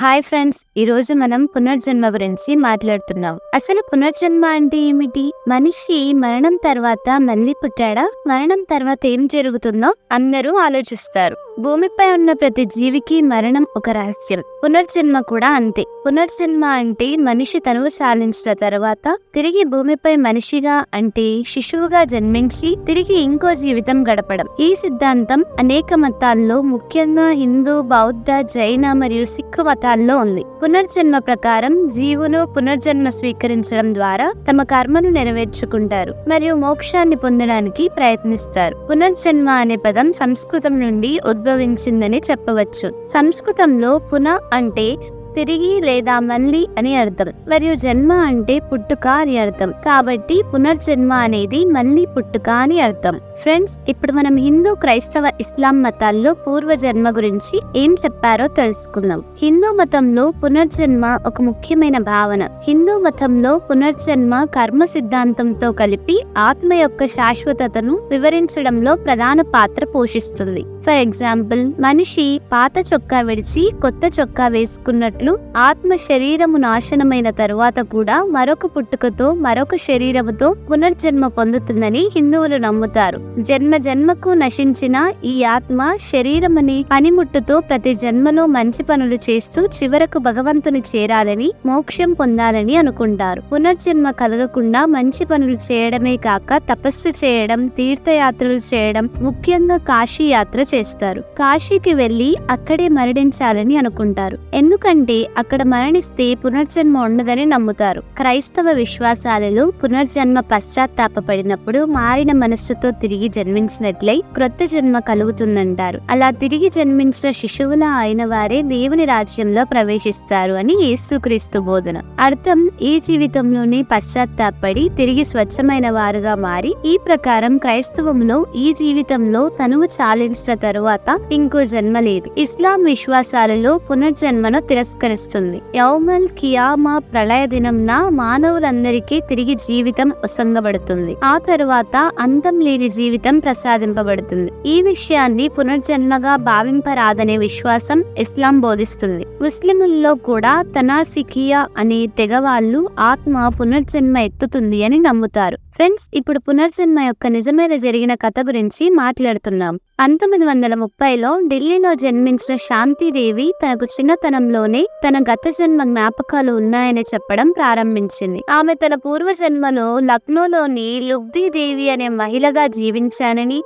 Hi friends, ఈ రోజు మనం పునర్జన్మ గురించి మాట్లాడుతున్నాం. అసలు పునర్జన్మ అంటే ఏమిటి? మనిషి మరణం తర్వాత మళ్ళీ పుట్టాడా? మరణం తర్వాత ఏం జరుగుతుందో అందరూ ఆలోచిస్తారు. భూమిపై ఉన్న ప్రతి జీవికి మరణం ఒక రహస్యం. పునర్జన్మ కూడా అంతే. పునర్జన్మ అంటే మనిషి తనువు చాలించిన తర్వాత తిరిగి భూమిపై మనిషిగా అంటే శిశువుగా జన్మించి తిరిగి ఇంకో జీవితం గడపడం. ఈ సిద్ధాంతం అనేక మతాల్లో, ముఖ్యంగా హిందూ, బౌద్ధ, జైన మరియు సిక్కు మతాల్లో ఉంది. పునర్జన్మ ప్రకారం జీవులు పునర్జన్మ స్వీకరించడం ద్వారా తమ కర్మను నెరవేర్చుకుంటారు మరియు మోక్షాన్ని పొందడానికి ప్రయత్నిస్తారు. పునర్జన్మ అనే పదం సంస్కృతం నుండి ఉద్భవించిందని చెప్పవచ్చు. సంస్కృతంలో పున అంటే తిరిగి లేదా మళ్ళీ అని అర్థం, మరియు జన్మ అంటే పుట్టుక అని అర్థం. కాబట్టి పునర్జన్మ అనేది మళ్ళీ పుట్టుక అని అర్థం. ఫ్రెండ్స్, ఇప్పుడు మనం హిందూ, క్రైస్తవ, ఇస్లాం మతాల్లో పూర్వజన్మ గురించి ఏం చెప్పారో తెలుసుకుందాం. హిందూ మతంలో పునర్జన్మ ఒక ముఖ్యమైన భావన. హిందూ మతంలో పునర్జన్మ కర్మ సిద్ధాంతంతో కలిపి ఆత్మ యొక్క శాశ్వతతను వివరించడంలో ప్రధాన పాత్ర పోషిస్తుంది. ఫర్ ఎగ్జాంపుల్, మనిషి పాత చొక్కా విడిచి కొత్త చొక్కా వేసుకున్నట్లు ఆత్మ శరీరము నాశనమైన తరువాత కూడా మరొక పుట్టుకతో, మరొక శరీరముతో పునర్జన్మ పొందుతుందని హిందువులు నమ్ముతారు. జన్మ జన్మకు నశించిన ఈ ఆత్మ శరీరమని పనిముట్టుతో ప్రతి జన్మలో మంచి పనులు చేస్తూ చివరకు భగవంతుని చేరాలని, మోక్షం పొందాలని అనుకుంటారు. పునర్జన్మ కలగకుండా మంచి పనులు చేయడమే కాక తపస్సు చేయడం, తీర్థయాత్రలు చేయడం, ముఖ్యంగా కాశీ యాత్ర చేస్తారు. కాశీకి వెళ్లి అక్కడే మరణించాలని అనుకుంటారు. ఎందుకంటే అక్కడ మరణిస్తే పునర్జన్మ ఉండదని నమ్ముతారు. క్రైస్తవ విశ్వాసాలలో పునర్జన్మ పశ్చాత్తాపడినప్పుడు మారిన మనస్సుతో తిరిగి జన్మించినట్లై క్రొత్త జన్మ కలుగుతుందంటారు. అలా తిరిగి జన్మించిన శిశువుల అయిన వారే దేవుని రాజ్యంలో ప్రవేశిస్తారు అని యేసుక్రీస్తు బోధన. అర్థం, ఈ జీవితంలోనే పశ్చాత్తాపడి తిరిగి స్వచ్ఛమైన వారుగా మారి, ఈ ప్రకారం క్రైస్తవంలో ఈ జీవితంలో తనువు చాలించిన తరువాత ఇంకో జన్మ లేదు. ఇస్లాం విశ్వాసాలలో పునర్జన్మను తిరస్కరిస్తుంది. యౌమల్ కియామా ప్రళయ దినంన మానవులందరికీ తిరిగి జీవితం ఒసంగబడుతుంది. ఆ తరువాత అంతం లేని జీవితం ప్రసాదింపబడుతుంది. ఈ విషయాన్ని పునర్జన్మగా భావింపరాదనే విశ్వాసం ఇస్లాం బోధిస్తుంది. ముస్లిముల్లో కూడా తనాసికియా అనే తెగవాళ్ళు ఆత్మ పునర్జన్మ ఎత్తుతుంది అని నమ్ముతారు. ఫ్రెండ్స్, ఇప్పుడు పునర్జన్మ యొక్క నిజమైన జరిగిన కథ గురించి మాట్లాడుతున్నాం. 1930లో ఢిల్లీలో జన్మించిన శాంతిదేవి తనకు చిన్నతనంలోనే తన గత జన్మ జ్ఞాపకాలు ఉన్నాయని చెప్పడం ప్రారంభించింది. ఆమె తన పూర్వజన్మలో లక్నోలోని లుబ్ధి దేవి అనే మహిళగా జీవించానని,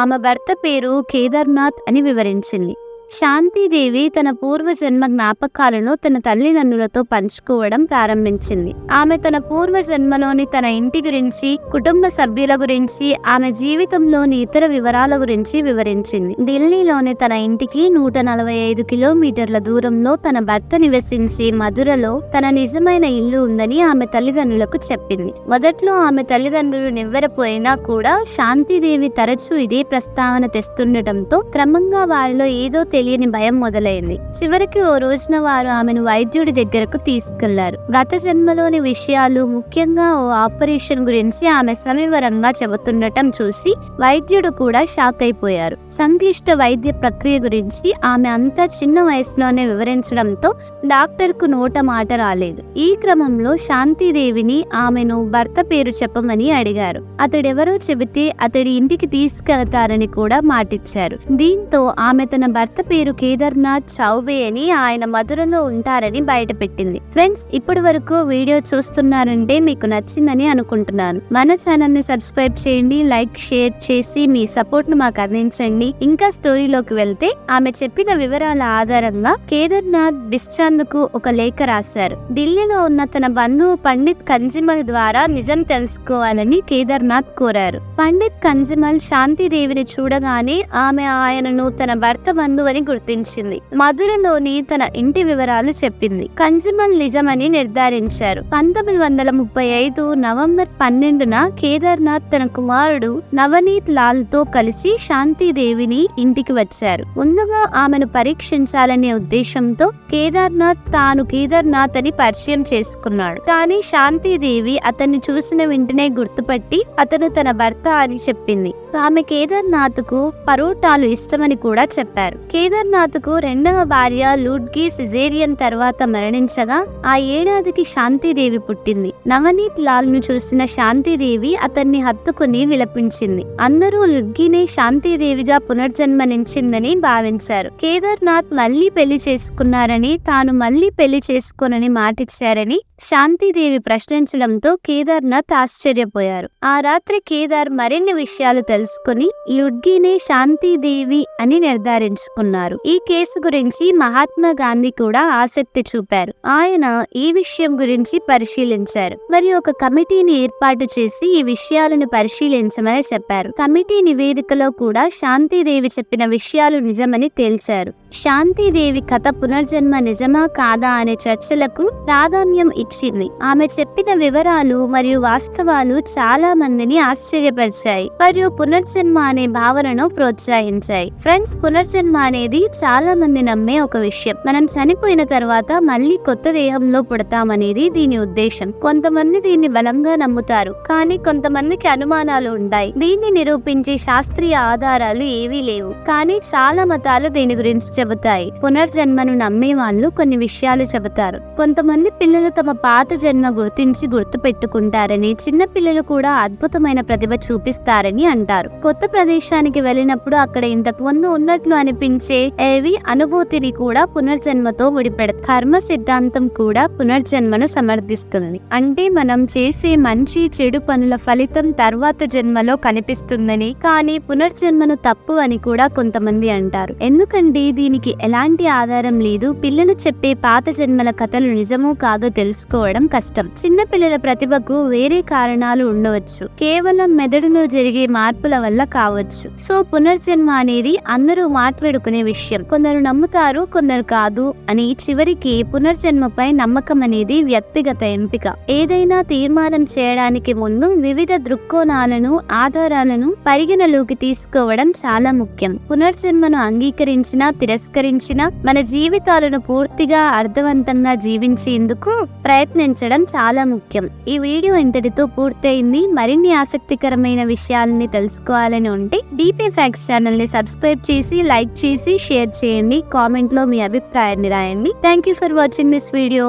ఆమె భర్త పేరు కేదార్నాథ్ అని వివరించింది. శాంతిదేవి తన పూర్వజన్మ జ్ఞాపకాలను తన తల్లిదండ్రులతో పంచుకోవడం ప్రారంభించింది. ఆమె తన పూర్వజన్మలోని తన ఇంటి గురించి, కుటుంబ సభ్యుల గురించి, ఆమె జీవితంలోని ఇతర వివరాల గురించి వివరించింది. ఢిల్లీలోని తన ఇంటికి 145 కిలోమీటర్ల దూరంలో తన భర్త నివసించే మధురలో తన నిజమైన ఇల్లు ఉందని ఆమె తల్లిదండ్రులకు చెప్పింది. మొదట్లో ఆమె తల్లిదండ్రులు నివ్వెరపోయినా కూడా శాంతిదేవి తరచూ ఇదే ప్రస్తావన తెస్తుండటంతో క్రమంగా వారిలో ఏదో తెలియని భయం మొదలైంది. చివరికి ఓ రోజున వారు ఆమెను వైద్యుడి దగ్గరకు తీసుకెళ్లారు. గత జన్మలోని విషయాలు, ముఖ్యంగా ఓ ఆపరేషన్ గురించి ఆమె సవివరంగా చెబుతుండటం చూసి వైద్యుడు కూడా షాక్ అయిపోయారు. సంక్లిష్ట వైద్య ప్రక్రియ గురించి ఆమె అంతా చిన్న వయసులోనే వివరించడంతో డాక్టర్ కు నోట మాట రాలేదు. ఈ క్రమంలో శాంతిదేవిని ఆమెను భర్త పేరు చెప్పమని అడిగారు. అతడెవరో చెబితే అతడి ఇంటికి తీసుకెళ్తారని కూడా మాటిచ్చారు. దీంతో ఆమె తన భర్త పేరు కేదార్నాథ్ చౌబే అని, ఆయన మధురలో ఉంటారని బయటపెట్టింది. ఫ్రెండ్స్, ఇప్పటి వరకు వీడియో చూస్తున్నారంటే మీకు నచ్చిందని అనుకుంటున్నాను. మన ఛానల్ ని సబ్స్క్రైబ్ చేయండి, లైక్, షేర్ చేసి మీ సపోర్ట్ ను మాకు అందించండి. ఇంకా స్టోరీలోకి వెళ్తే, ఆమె చెప్పిన వివరాల ఆధారంగా కేదార్నాథ్ బిస్చాంద్కు ఒక లేఖ రాశారు. ఢిల్లీలో ఉన్న తన బంధువు పండిత్ కంజిమల్ ద్వారా నిజం తెలుసుకోవాలని కేదార్నాథ్ కోరారు. పండిత్ కంజిమల్ శాంతిదేవిని చూడగానే ఆమె ఆయనను తన భర్త బంధువు అని గుర్తించింది. మధురలోని తన ఇంటి వివరాలు చెప్పింది. కంజిమల్ నిజమని నిర్ధారించారు. 1935 నవంబర్ 12న కేదార్నాథ్ తన కుమారుడు నవనీత్ లాల్ తో కలిసి శాంతిదేవిని ఇంటికి వచ్చారు. ముందుగా ఆమెను పరీక్షించాలనే ఉద్దేశంతో కేదార్నాథ్ తాను కేదార్నాథ్ అని పరిచయం చేసుకున్నాడు. కానీ శాంతిదేవి అతన్ని చూసిన వెంటనే గుర్తుపట్టి అతను తన భర్త అని చెప్పింది. ఆమె కేదార్నాథ్ కు పరోటాలు ఇష్టమని కూడా చెప్పారు. కేదార్నాథ్కు రెండవ భార్య లూడ్గి సిజేరియన్ తర్వాత మరణించగా ఆ ఏడాదికి శాంతిదేవి పుట్టింది. నవనీత్ లాల్ ను చూసిన శాంతిదేవి అతన్ని హత్తుకుని విలపించింది. అందరూ లుడ్గినే శాంతిదేవిగా పునర్జన్మనించిందని భావించారు. కేదార్నాథ్ మళ్లీ పెళ్లి చేసుకున్నారని, తాను మళ్లీ పెళ్లి చేసుకోనని మాటిచ్చారని శాంతిదేవి ప్రశ్నించడంతో కేదార్నాథ్ ఆశ్చర్యపోయారు. ఆ రాత్రి కేదార్ మరిన్ని విషయాలు తెలుసుకుని లుడ్గినే శాంతిదేవి అని నిర్ధారించుకున్నారు. ఈ కేసు గురించి మహాత్మా గాంధీ కూడా ఆసక్తి చూపారు. ఆయన ఈ విషయం గురించి పరిశీలించారు మరియు ఒక కమిటీని ఏర్పాటు చేసి ఈ విషయాలను పరిశీలించమని చెప్పారు. కమిటీ నివేదికలో కూడా శాంతిదేవి చెప్పిన విషయాలు నిజమని తేల్చారు. శాంతిదేవి కథ పునర్జన్మ నిజమా కాదా అనే చర్చలకు ప్రాధాన్యం ఇచ్చింది. ఆమె చెప్పిన వివరాలు మరియు వాస్తవాలు చాలా మందిని ఆశ్చర్యపరిచాయి మరియు పునర్జన్మ అనే భావనను ప్రోత్సహించాయి. ఫ్రెండ్స్, పునర్జన్మ అనేది చాలా మంది నమ్మే ఒక విషయం. మనం చనిపోయిన తర్వాత మళ్ళీ కొత్త దేహంలో పుడతామనేది దీని ఉద్దేశం. కొంతమంది దీన్ని బలంగా నమ్ముతారు, కానీ కొంతమందికి అనుమానాలు ఉంటాయి. దీన్ని నిరూపించే శాస్త్రీయ ఆధారాలు ఏవీ లేవు, కానీ చాలా మతాలు దీని గురించి చెబుతాయి. పునర్జన్మను నమ్మే వాళ్ళు కొన్ని విషయాలు చెబుతారు. కొంతమంది పిల్లలు తమ పాత జన్మ గుర్తించి గుర్తు పెట్టుకుంటారని, చిన్న పిల్లలు కూడా అద్భుతమైన ప్రతిభ చూపిస్తారని అంటారు. కొత్త ప్రదేశానికి వెళ్ళినప్పుడు అక్కడ ఇంతకు ముందు ఉన్నట్లు అనిపించే ఏవి అనుభూతిని కూడా పునర్జన్మతో ముడిపెడతారు. కర్మ సిద్ధాంతం కూడా పునర్జన్మను సమర్థిస్తుంది. అంటే మనం చేసే మంచి చెడు పనుల ఫలితం తర్వాత జన్మలో కనిపిస్తుందని, కానీ పునర్జన్మను తప్పు అని కూడా కొంతమంది అంటారు. ఎందుకంటే దీనికి ఎలాంటి ఆధారం లేదు. పిల్లలు చెప్పే పాత జన్మల కథలు నిజమో కాదో తెలుసుకోవడం కష్టం. చిన్న పిల్లల ప్రతిభకు వేరే కారణాలు ఉండవచ్చు, కేవలం మెదడులో జరిగే మార్పుల వల్ల కావచ్చు. సో పునర్జన్మ అనేది అందరూ మాట్లాడుకునే విషయం. కొందరు నమ్ముతారు, కొందరు కాదు అని. చివరికి పునర్జన్మపై నమ్మకం అనేది వ్యక్తిగత ఎంపిక. ఏదైనా తీర్మానం చేయడానికి ముందు వివిధ దృక్కోణాలను, ఆధారాలను పరిగణలోకి తీసుకోవడం చాలా ముఖ్యం. పునర్జన్మను అంగీకరించినా తిరస్కరించినా మన జీవితాలను పూర్తిగా అర్థవంతంగా జీవించేందుకు ప్రయత్నించడం చాలా ముఖ్యం. ఈ వీడియో ఇంతటితో పూర్తయింది. మరిన్ని ఆసక్తికరమైన విషయాలని తెలుసుకోవాలని ఉంటే డీపీ ఫ్యాక్ట్స్ ఛానల్ ని సబ్స్క్రైబ్ చేసి, లైక్ చేసి, షేర్ చేయండి. కామెంట్ లో మీ అభిప్రాయాన్ని రాయండి. Thank you for watching this video.